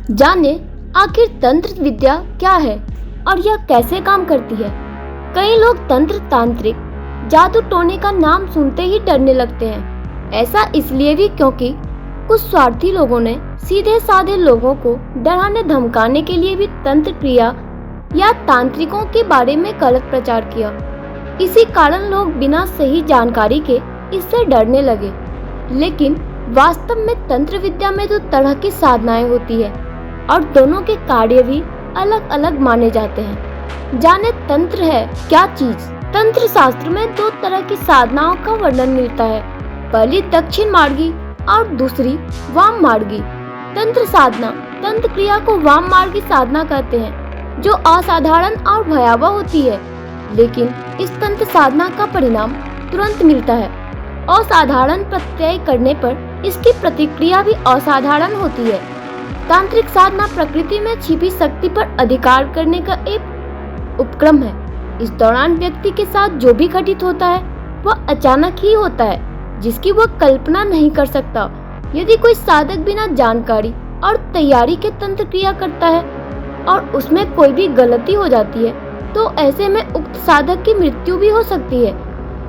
जाने आखिर तंत्र विद्या क्या है और यह कैसे काम करती है। कई लोग तंत्र तांत्रिक जादू टोने का नाम सुनते ही डरने लगते हैं। ऐसा इसलिए भी क्योंकि कुछ स्वार्थी लोगों ने सीधे साधे लोगों को डराने धमकाने के लिए भी तंत्र क्रिया या तांत्रिकों के बारे में गलत प्रचार किया। इसी कारण लोग बिना सही जानकारी के इससे डरने लगे। लेकिन वास्तव में तंत्र विद्या में दो तरह की साधनाएं होती है और दोनों के कार्य भी अलग अलग माने जाते हैं। जाने तंत्र है क्या चीज। तंत्र शास्त्र में दो तरह की साधनाओं का वर्णन मिलता है, पहली दक्षिण मार्गी और दूसरी वाम मार्गी। तंत्र साधना तंत्र क्रिया को वाम मार्गी साधना कहते हैं, जो असाधारण और भयावह होती है, लेकिन इस तंत्र साधना का परिणाम तुरंत मिलता है। असाधारण प्रत्यय करने पर इसकी प्रतिक्रिया भी असाधारण होती है। तांत्रिक साधना प्रकृति में छिपी शक्ति पर अधिकार करने का एक उपक्रम है। इस दौरान व्यक्ति के साथ जो भी घटित होता है वह अचानक ही होता है, जिसकी वह कल्पना नहीं कर सकता। यदि कोई साधक बिना जानकारी और तैयारी के तंत्र क्रिया करता है और उसमें कोई भी गलती हो जाती है तो ऐसे में उक्त साधक की मृत्यु भी हो सकती है।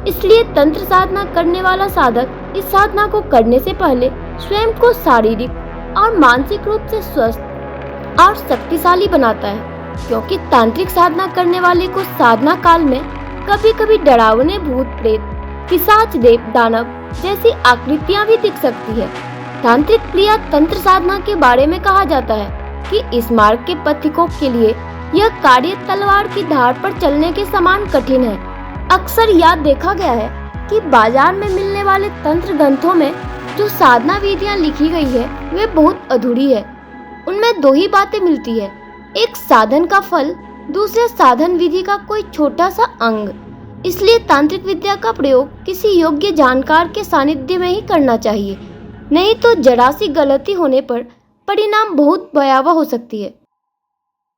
इसलिए तंत्र साधना करने वाला साधक इस साधना को करने से पहले स्वयं को शारीरिक और मानसिक रूप से स्वस्थ और शक्तिशाली बनाता है, क्योंकि तांत्रिक साधना करने वाले को साधना काल में कभी कभी डरावने भूत प्रेत, पिशाच, देव, दानव जैसी आकृतियां भी दिख सकती है। तांत्रिक क्रिया तंत्र साधना के बारे में कहा जाता है कि इस मार्ग के पथिकों के लिए यह कार्य तलवार की धार पर चलने के समान कठिन है। अक्सर याद देखा गया है कि बाजार में मिलने वाले तंत्र ग्रंथों में जो साधना विधियां लिखी गई है वे बहुत अधूरी है। उनमें दो ही बातें मिलती है, एक साधन का फल, दूसरे साधन विधि का कोई छोटा सा अंग। इसलिए तांत्रिक विद्या का प्रयोग किसी योग्य जानकार के सानिध्य में ही करना चाहिए, नहीं तो जरा सी गलती होने पर परिणाम बहुत भयावह हो सकती है।